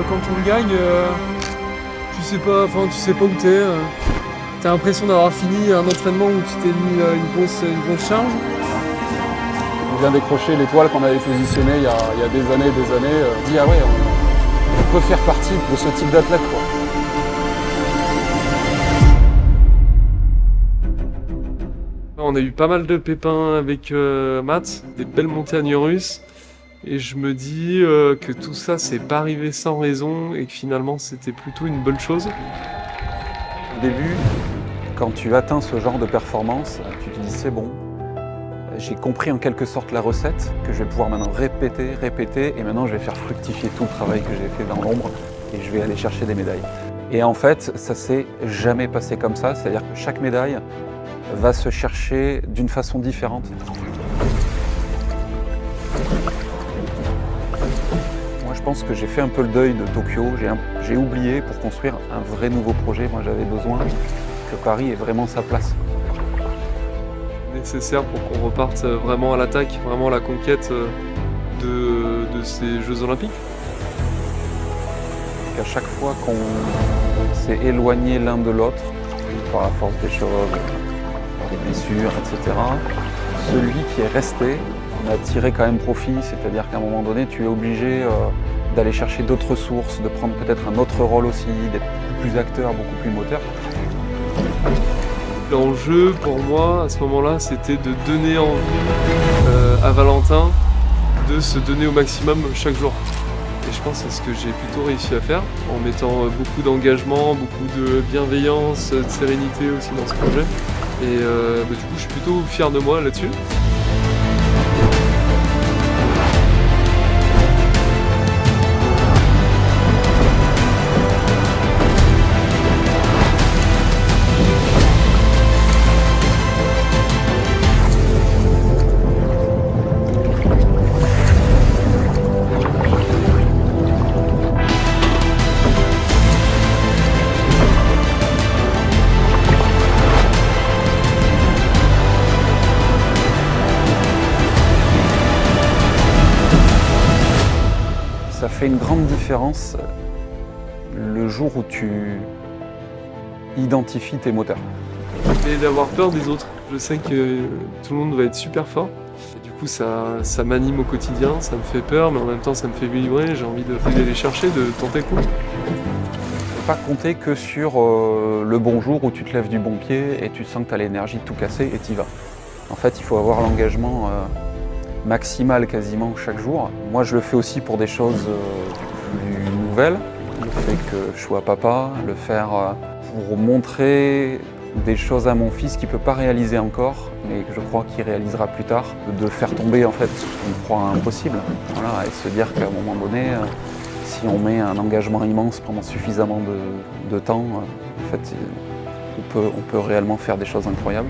quand on le gagne, tu sais pas où t'es. T'as l'impression d'avoir fini un entraînement où tu t'es mis une grosse charge. On vient décrocher l'étoile qu'on avait positionnée il y a des années. On dit ah ouais, on peut faire partie de ce type d'athlète, quoi. On a eu pas mal de pépins avec Matt, des belles montagnes russes. Et je me dis que tout ça, c'est pas arrivé sans raison et que finalement, c'était plutôt une bonne chose. Au début, quand tu atteins ce genre de performance, tu te dis c'est bon, j'ai compris en quelque sorte la recette, que je vais pouvoir maintenant répéter, et maintenant je vais faire fructifier tout le travail que j'ai fait dans l'ombre et je vais aller chercher des médailles. Et en fait, ça s'est jamais passé comme ça, c'est-à-dire que chaque médaille va se chercher d'une façon différente. Moi, je pense que j'ai fait un peu le deuil de Tokyo, j'ai oublié pour construire un vrai nouveau projet. Moi, j'avais besoin que Paris ait vraiment sa place. Nécessaire pour qu'on reparte vraiment à l'attaque, vraiment à la conquête de ces Jeux Olympiques. À chaque fois qu'on s'est éloigné l'un de l'autre, par la force des choses, par des blessures, etc., celui qui est resté, on a tiré quand même profit, c'est-à-dire qu'à un moment donné, tu es obligé d'aller chercher d'autres ressources, de prendre peut-être un autre rôle aussi, d'être beaucoup plus acteur, beaucoup plus moteur. L'enjeu pour moi, à ce moment-là, c'était de donner envie à Valentin de se donner au maximum chaque jour. Et je pense que c'est ce que j'ai plutôt réussi à faire, en mettant beaucoup d'engagement, beaucoup de bienveillance, de sérénité aussi dans ce projet. Et du coup, je suis plutôt fier de moi là-dessus. Ça fait une grande différence le jour où tu identifies tes moteurs. Et d'avoir peur des autres. Je sais que tout le monde va être super fort. Et du coup, ça m'anime au quotidien, ça me fait peur, mais en même temps, ça me fait vibrer. J'ai envie d'aller les chercher, de tenter le coup. Il ne faut pas compter que sur le bon jour où tu te lèves du bon pied et tu sens que tu as l'énergie de tout casser et tu y vas. En fait, il faut avoir l'engagement maximal quasiment chaque jour. Moi, je le fais aussi pour des choses plus nouvelles. Le fait que je sois papa, le faire pour montrer des choses à mon fils qu'il ne peut pas réaliser encore, mais que je crois qu'il réalisera plus tard. De faire tomber en fait ce qu'on croit impossible. Voilà, et se dire qu'à un moment donné, si on met un engagement immense pendant suffisamment de temps, en fait, on peut réellement faire des choses incroyables.